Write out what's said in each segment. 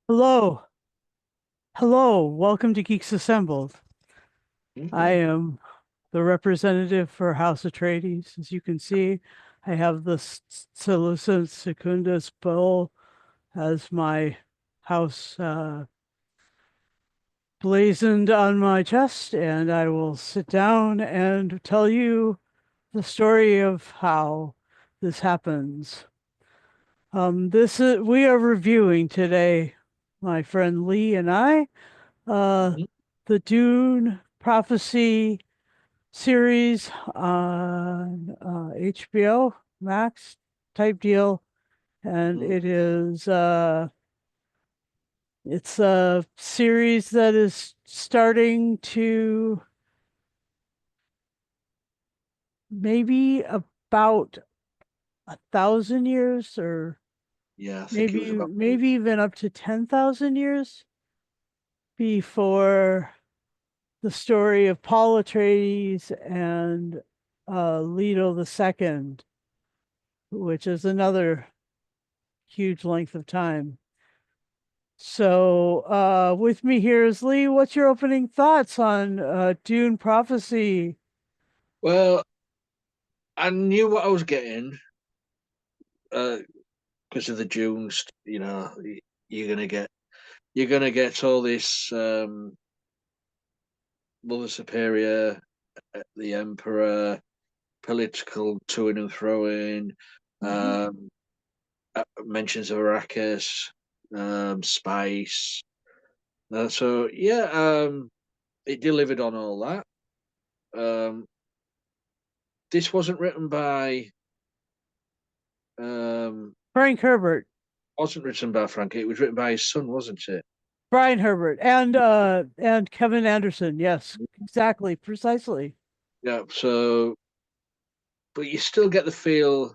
Hello, hello, welcome to Geeks Assembled. I Mhm. am the representative for House Atreides. As you can see, I have the Seleucid Secundus bowl as my house blazoned on my chest, and I will sit down and tell you the story of how this happens. We are reviewing today, my friend Lee and I, uh, Mhm. the Dune Prophecy series on HBO Max type deal, and Mhm. it's a series that is starting to maybe about 1,000 years, or Yeah, I think it was maybe about maybe even up to 10,000 years before the story of Paul Atreides and Leto II, which is another huge length of time. So, with me here is Lee. What's your opening thoughts on Dune Prophecy? well, I knew what I was getting because of the dunes. You're gonna get all this Mother Superior, the Emperor, political toing and throwing, Hmm. mentions of Arrakis, spice. So yeah, it delivered on all that. Um, this um, Frank Herbert, wasn't written by Frank. It was written by his son, wasn't it? Brian Herbert, and Kevin Anderson. Yes, exactly, precisely. Yeah. So, but you still get the feel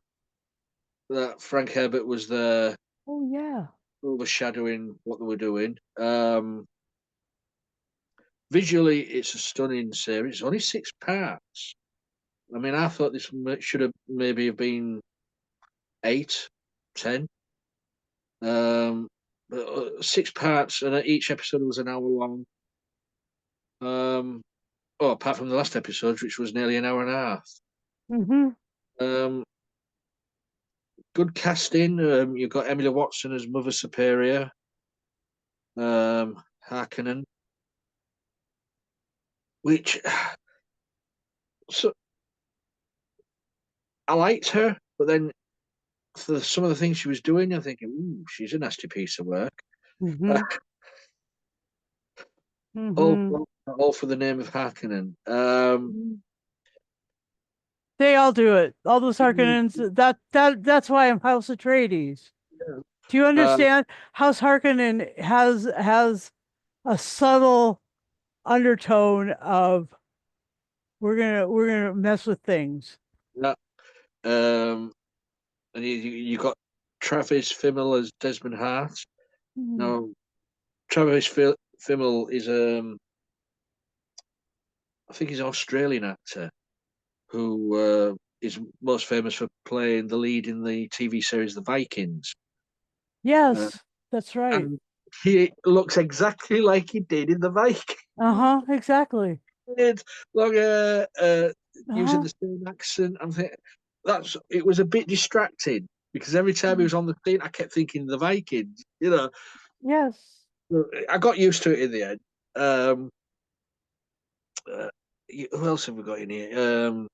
that Frank Herbert was there Oh yeah. overshadowing what they were doing. Visually, it's a stunning series. It's only 6 parts. I mean, I thought this should have maybe have been eight, 10. But 6 parts, and each episode was an hour long. Um, oh, apart from the last episode, which was nearly an hour and a half. Hmm. Um, good casting. You've got Emily Watson as Mother Superior. Harkonnen, which so I liked her, but then for some of the things she was doing, I'm thinking, ooh, she's a nasty piece of work. Uh, Hmm. all, Hmm. all for the name of Harkonnen. They all do it. All those Harkonnens. That's why I'm House Atreides. Do you uh, understand? House Harkonnen has a subtle undertone of we're gonna mess with things. yeah, um, and you got Travis Fimmel as Desmond Hart. Mhm. Now, Fimmel is I think he's an Australian actor who is most famous for playing the lead in the TV series The Vikings. Uh, Yes, that's right. and he looks exactly like he did in The Vikings. Uh-huh, exactly. Long hair, using Uh-huh. the same accent. I'm thinking it was a bit distracting because every time he was on the scene, I kept thinking The Vikings. Yes. I got used to it in the end. Um, uh, who else have we got in here?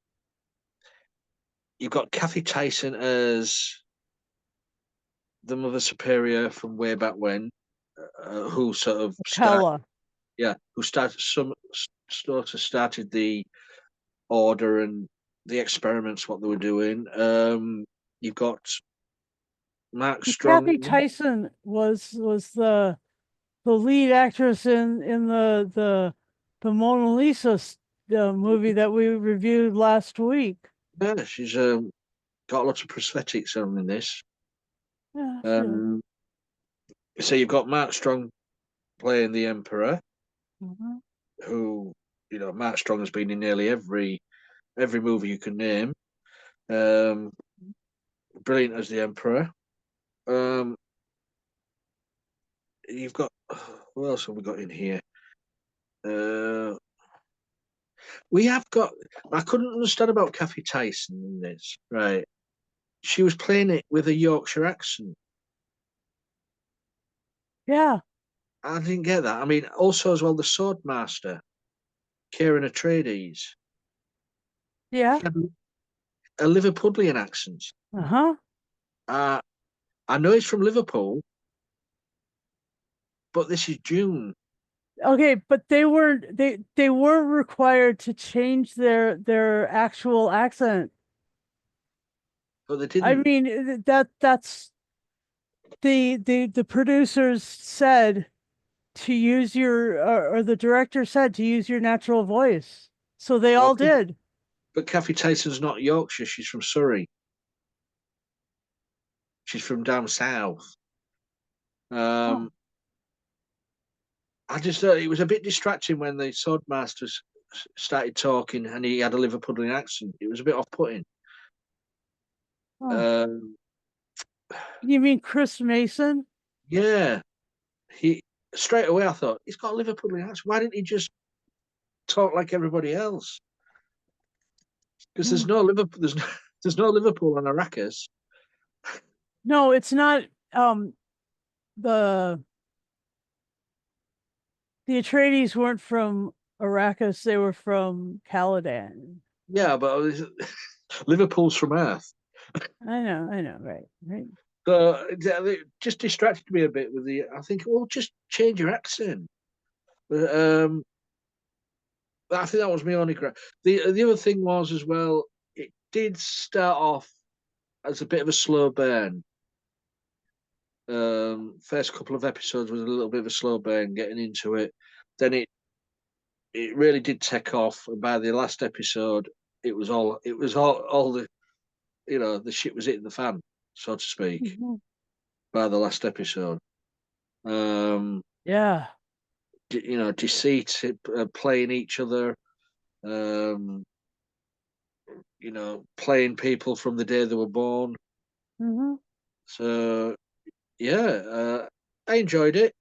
You've got Kathy Tyson as the Mother Superior from way back when, who sort of Pella. who started sort of started the order and the experiments, what they were doing. You've got Mark Kathy Strong. Tyson was the lead actress in the Mona Lisa movie that we reviewed last week. Yeah, she's got lots of prosthetics on in this. Yeah, she is. Um, so you've got Mark Strong playing the Emperor, Mhm. who Mark Strong has been in nearly every movie you can name. Um, Brilliant as the Emperor. Um, you've got what else have we got in here? Uh, we have got. I couldn't understand about Kathy Tyson in this. Right, she was playing it with a Yorkshire accent. Yeah, I didn't get that. I mean, also as well, the Swordmaster, Kieran Atreides, yeah, he had a Liverpudlian accent. uh-huh. Uh, I know he's from Liverpool, but this is June. Okay, but they weren't required to change their actual accent. But they I didn't. mean, that's the producers said to use your or the director said to use your natural voice. So they all Okay, did. but Kathy Tyson's not Yorkshire. She's from Surrey. She's from down south. Oh, Um, I just thought it was a bit distracting when the Swordmasters started talking and he had a Liverpudlian accent. It was a bit off-putting. oh. Um, You mean Chris Mason? yeah, he straight away I thought he's got a Liverpudlian accent. Why didn't he just talk like everybody else? Because Hmm. there's no Liverpool on Arrakis. No, it's not the the Atreides weren't from Arrakis, they were from Caladan. Yeah, but Liverpool's from Earth. I know, right, right. So it just distracted me a bit with the. I think, well, just change your accent. But, I think that was my only gripe. The other thing was as well. It did start off as a bit of a slow burn. First couple of episodes was a little bit of a slow burn getting into it. Then it really did take off. And by the last episode, all the the shit was hitting the fan, so to speak. Mhm. By the last episode, um, Yeah. deceit, playing each other, um, playing people from the day they were born. Hmm. So yeah, I enjoyed it,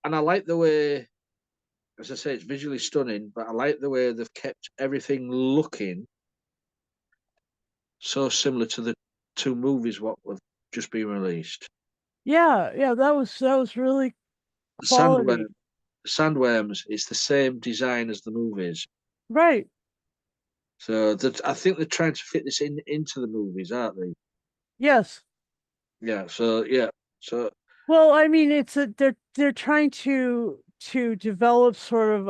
and I like the way, as I say, it's visually stunning. But I like the way they've kept everything looking so similar to the two movies what have just been released. Yeah, yeah, that was really The quality. sandworms, it's the same design as the movies. Right. So that I think they're trying to fit this into the movies, aren't they? Yes. Yeah. So yeah. So Well, I mean, they're trying to develop sort of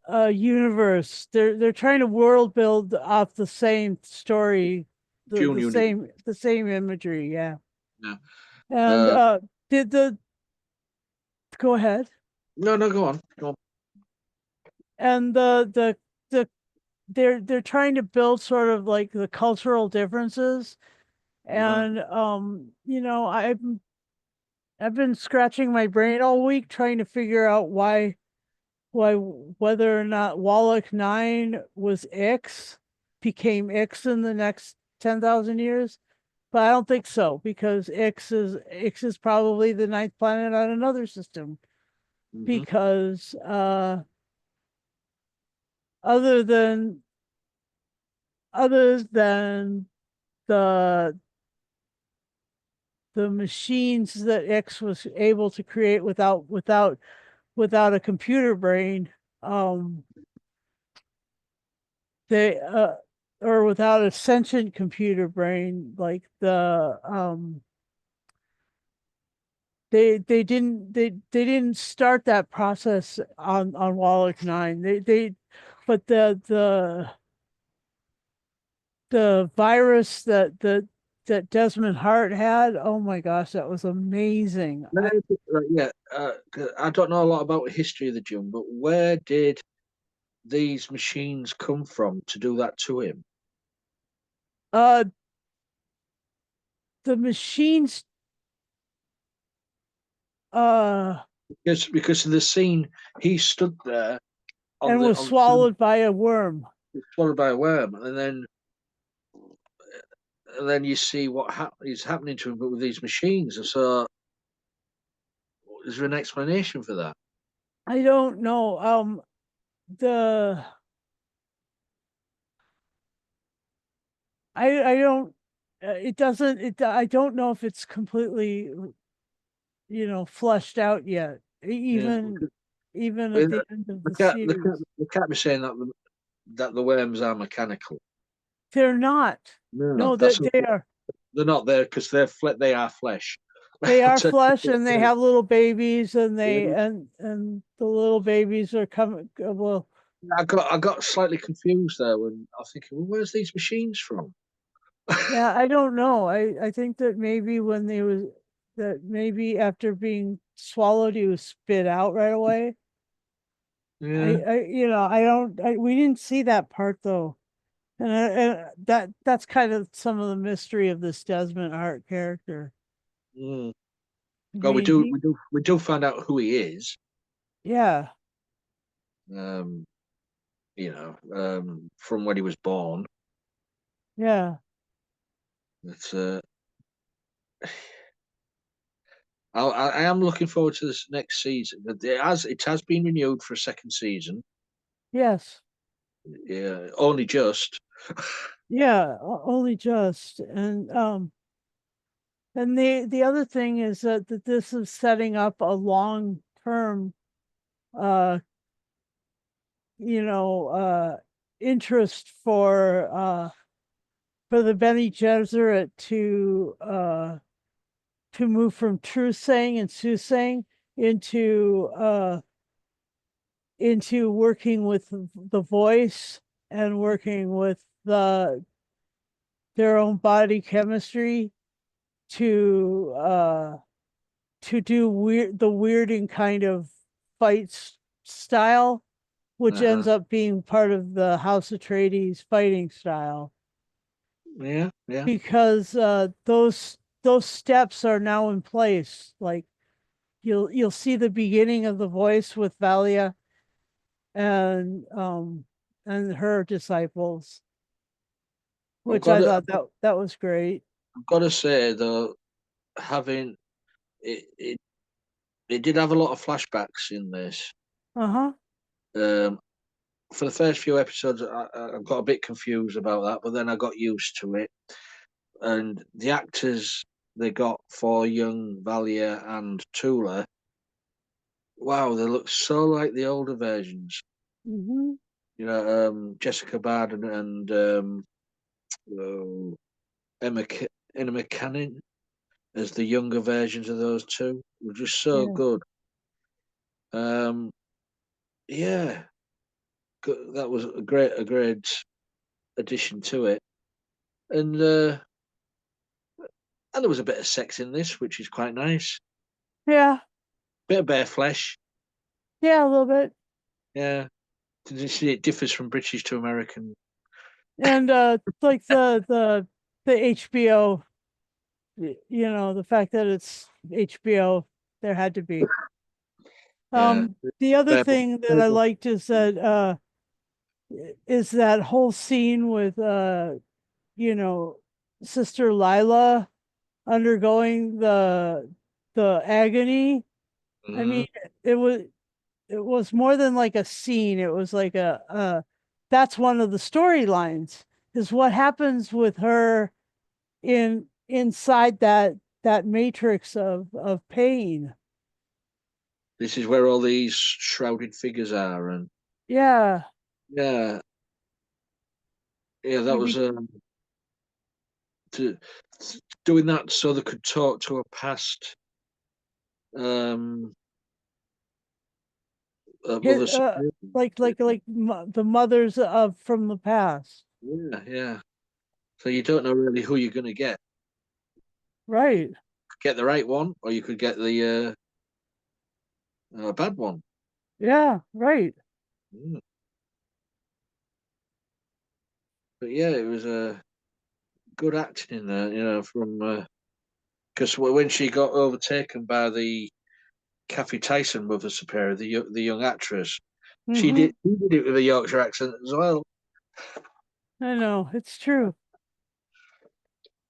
a universe. They're trying to world build off the same story, Dune Unit. the same imagery, yeah. Yeah. And Uh, did the go ahead. no, no, go on. Go on. And the they're trying to build sort of like the cultural differences. Uh-huh. And I've been scratching my brain all week trying to figure out why whether or not Wallach 9 was X became X in the next 10,000 years. But I don't think so because X is probably the ninth planet on another system Hmm. because other than other than the the machines that X was able to create without a computer brain, um, they or without a sentient computer brain, like they didn't start that process on Wallach 9. They but the virus that Desmond Hart had, oh my gosh, that was amazing. Yeah. 'Cause I don't know a lot about the history of the Dune, but where did these machines come from to do that to him? Uh the machines uh Because of the scene, he stood there and was on the sand, swallowed by a worm. swallowed by a worm, and then you see what is happening to him, but with these machines. And so is there an explanation for that? I don't know. The I don't. It doesn't. I don't know if it's completely, fleshed out yet. Yeah, Even at well, the end of they the can't, they can't, series, they can't be saying that the worms are mechanical. they're not. No, No, that's they are. they're not there because they are flesh. They I'll are tell flesh, you, and they have little babies, and they yeah. and the little babies are coming. Well, I got slightly confused there when I was thinking, well, where's these machines from? yeah, I don't know. I think that maybe when they was that maybe after being swallowed, he was spit out right away. Yeah. I don't. We didn't see that part though, and that's kind of some of the mystery of this Desmond Hart character. Mm. I Well, we mean, do we do we do find out who he is. yeah, Um, from when he was born. yeah, It's I am looking forward to this next season. It has been renewed for a second season. yes, Yeah, only just. yeah, only just, and the other thing is that this is setting up a long term, uh, you know, uh, interest for the Bene Gesserit to move from truth-saying and soothsaying into working with the voice and working with their own body chemistry to do the weirding kind of fights style, which Uh-huh. ends up being part of the House Atreides fighting style, Yeah, yeah. because those steps are now in place. Like you'll see the beginning of the voice with Valia and her disciples, I've which got I to, thought that was great. I've got to say though, having it did have a lot of flashbacks in this. Uh-huh. Um, for the first few episodes, I got a bit confused about that, but then I got used to it. And the actors they got for young Valia and Tula, wow, they look so like the older versions. Hmm. Jessica Bard and oh, Emma McCann as the younger versions of those two were just so Yeah. good. Um, yeah, that was a great addition to it, and there was a bit of sex in this, which is quite nice. Yeah. Bit of bare flesh, Yeah, a little bit. yeah. Did you see it differs from British to American? And like the HBO, the fact that it's HBO, there had to be. Yeah, The other bare, thing that bare, I liked is that whole scene with you know, Sister Lila undergoing the agony. I mhm. mean, it was it was more than like a scene. It was like that's one of the storylines, is what happens with her inside that matrix of pain. This is where all these shrouded figures are, and Yeah. yeah, yeah, that I was mean, to, doing that so they could talk to a past um, his, mother superior. the mothers of from the past. Yeah, yeah. So you don't know really who you're going to get. Right. Get the right one, or you could get the bad one. Yeah, right. Mm. But yeah, it was a good acting in there, from because when she got overtaken by the Kathy Tyson mother superior, the young actress, she Mm-hmm. did it with a Yorkshire accent as well. I know, it's true.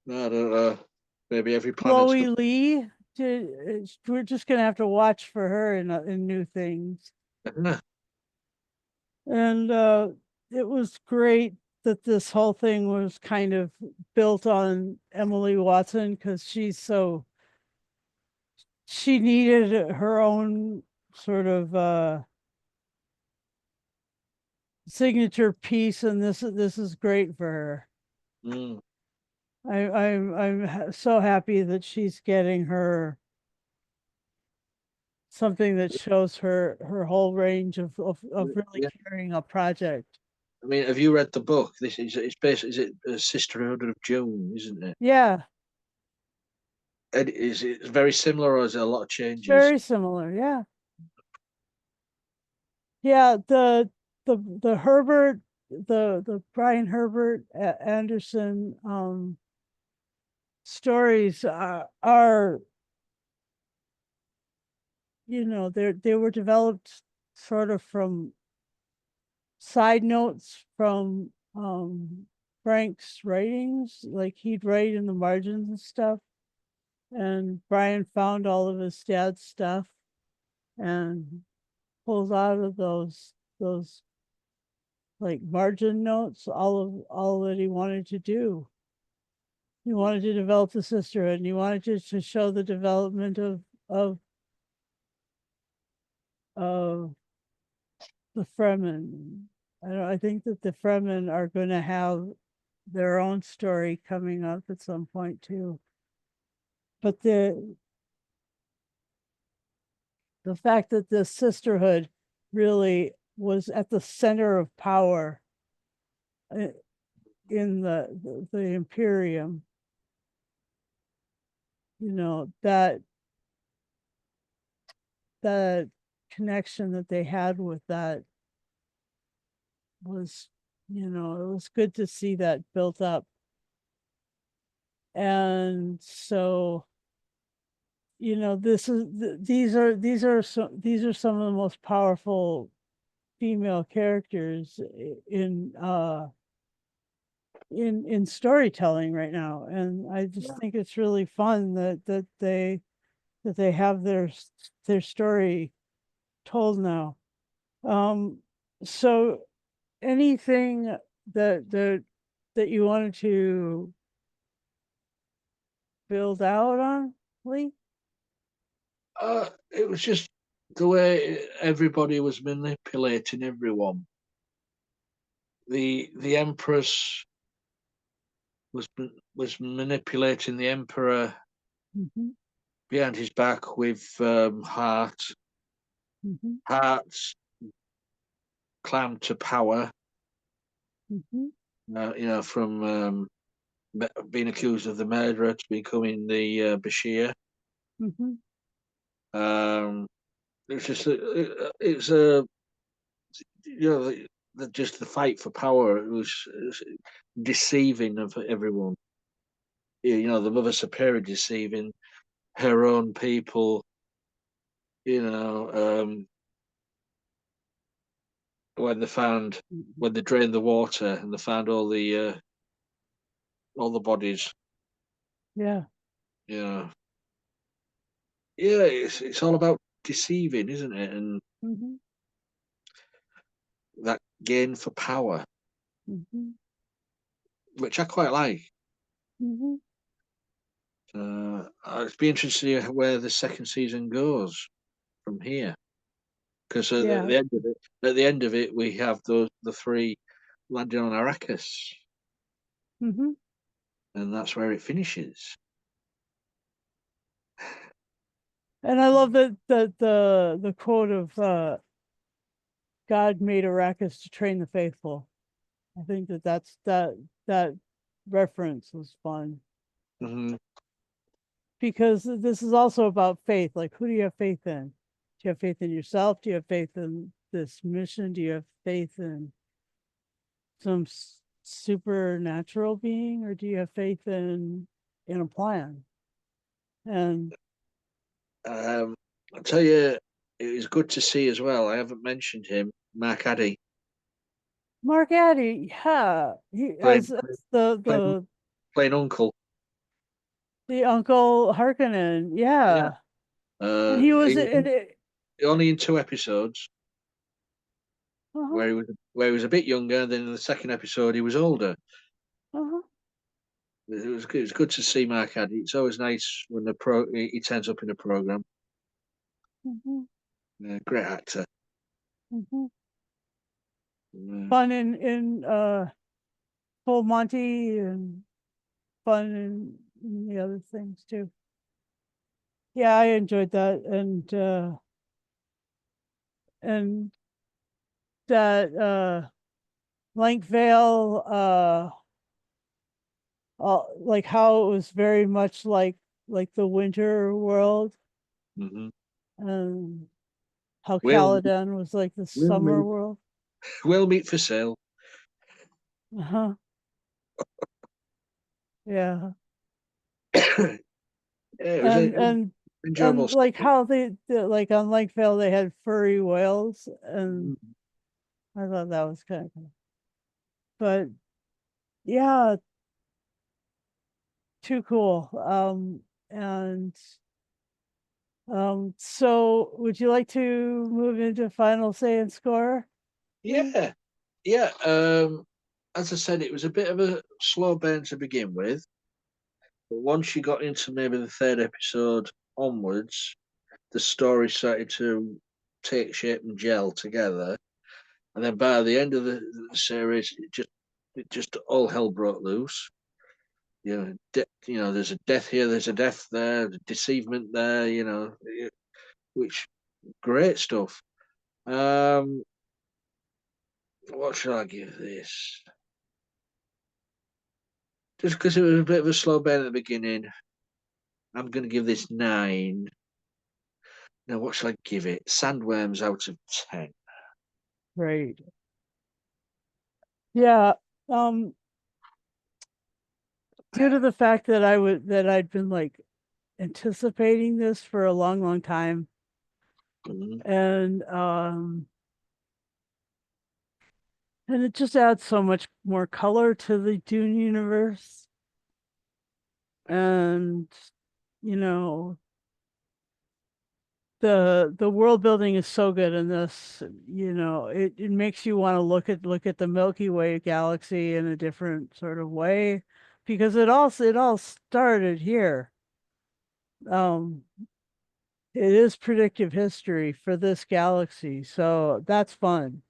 I don't know. Maybe every planet's Chloe got. Lee. we're just gonna have to watch for her in new things. Yeah. And it was great that this whole thing was kind of built on Emily Watson because she needed her own sort of signature piece, and this is great for her. Mm. I'm so happy that she's getting her something that shows her whole range of really Yeah. carrying a project. I mean, have you read the book? This is it's basically is it a Sisterhood of June, isn't it? Yeah, And is it very similar, or is there a lot of it's changes? very similar. Yeah. Yeah, the Herbert, the Brian Herbert Anderson stories are they were developed sort of from side notes from Frank's writings, like he'd write in the margins and stuff. And Brian found all of his dad's stuff and pulled out of those like margin notes all that he wanted to do. He wanted to develop the sisterhood, and he wanted to show the development of of the Fremen. I think that the Fremen are going to have their own story coming up at some point too. But the fact that this sisterhood really was at the center of power uh, in the Imperium, that that connection that they had with that was, it was good to see that built up. And so, these are some of the most powerful female characters in storytelling right now. And I just think it's really fun that they have their story told now. So anything that you wanted to build out on, Lee? It was just the way everybody was manipulating everyone. The Empress was manipulating the Emperor Mm-hmm, behind his back with mm-hmm, Heart's climb to power. mm-hmm, From being accused of the murderer to becoming the Bashir. mm-hmm. Um, it's just it's a just the fight for power. It was deceiving of everyone. The Mother Superior deceiving her own people. You know, when when they drained the water and they found all the bodies. Yeah. You know, yeah, it's all about deceiving, isn't it? And Mm-hmm, that gain for power, mm-hmm, which I quite like. mm-hmm. It'd be interesting to see where the second season goes from here, because Yeah. at the end of it, we have the three landing on Arrakis, Mm-hmm. and that's where it finishes. And I love that the quote of God made Arrakis to train the faithful. I think that reference was fun Hmm. because this is also about faith. Like, who do you have faith in? Do you have faith in yourself? Do you have faith in this mission? Do you have faith in some supernatural being, or do you have faith in a plan? And I tell you, it was good to see as well. I haven't mentioned him, Mark Addy, Mark Addy, yeah, he playing as the playing, playing Uncle. the Uncle Harkonnen, Yeah. yeah. And he was He was in it. only in 2 episodes Uh-huh, where he was a bit younger. Then in the second episode, he was older. uh-huh, It was good to see Mark Addy. It's always nice when he turns up in a program. mhm, Great actor. mhm. Uh, Fun in Full Monty and fun in the other things too. Yeah, I enjoyed that, and that Blank Veil, like how it was very much like the winter world, mhm. and how Will Caladan was like the will summer meet world. will meet for sale. Uh-huh. Yeah. Yeah, it was And a and enjoyable and like story. how like on Lake Vale they had furry whales, and Mhm. I thought that was kind of cool. But yeah, too cool. And so would you like to move into final say and score? Mm. Yeah, yeah. As I said, it was a bit of a slow burn to begin with, but once you got into maybe the third episode onwards, the story started to take shape and gel together. And then by the end of the series, it just all hell broke loose. There's a death here, there's a death there, deceivement there. Which great stuff. Um, what should I give this? Just because it was a bit of a slow burn at the beginning, I'm going to give this 9. Now, what should I give it? Sandworms out of 10. Great. Yeah. Um, due to the fact that I'd been like anticipating this for a long, long time, Mhm. and it just adds so much more color to the Dune universe. And you know, the world building is so good in this. It makes you want to look at the Milky Way galaxy in a different sort of way, because it all started here. Um, it is predictive history for this galaxy, so that's fun.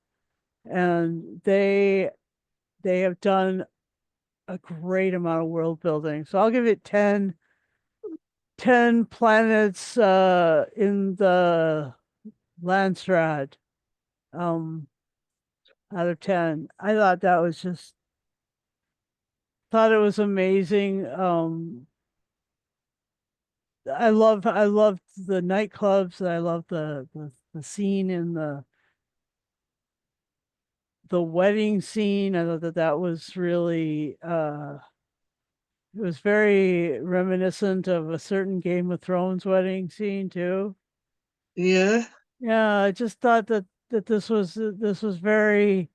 And they have done a great amount of world building. So I'll give it 10 planets in the Landstrad, um out of 10. I thought it was amazing. I loved the nightclubs. I loved the scene in the wedding scene. I thought that was really it was very reminiscent of a certain Game of Thrones wedding scene too. Yeah, Yeah, I just thought that this was very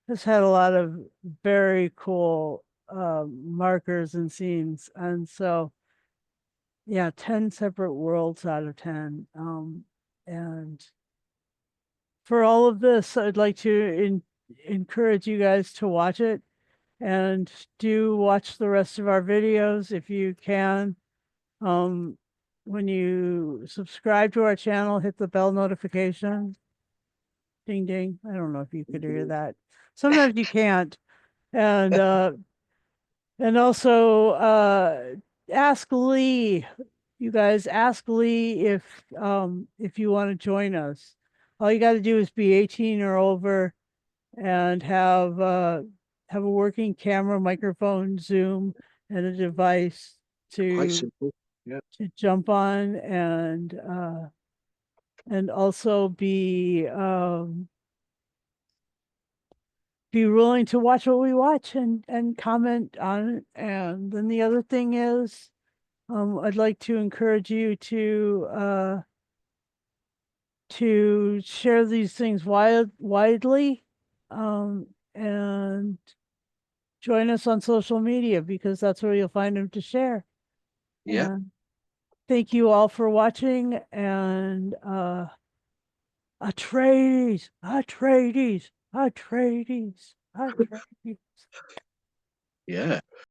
this had a lot of very cool markers and scenes, and so yeah, 10 separate worlds out of 10. And for all of this, I'd like to encourage you guys to watch it, and do watch the rest of our videos if you can. Um, when you subscribe to our channel, hit the bell notification. Ding ding. I don't know if you could hear that. Sometimes you can't. And also ask Lee. You guys ask Lee if you want to join us. All you got to do is be 18 or over, and have a working camera, microphone, Zoom, and a device quite to simple. Yeah. jump on, and also be willing to watch what we watch, and comment on it. And then the other thing is, I'd like to encourage you to share these things widely, and join us on social media, because that's where you'll find them to share. Yeah. And thank you all for watching, and Atreides, Atreides, Atreides, Atreides. Yeah.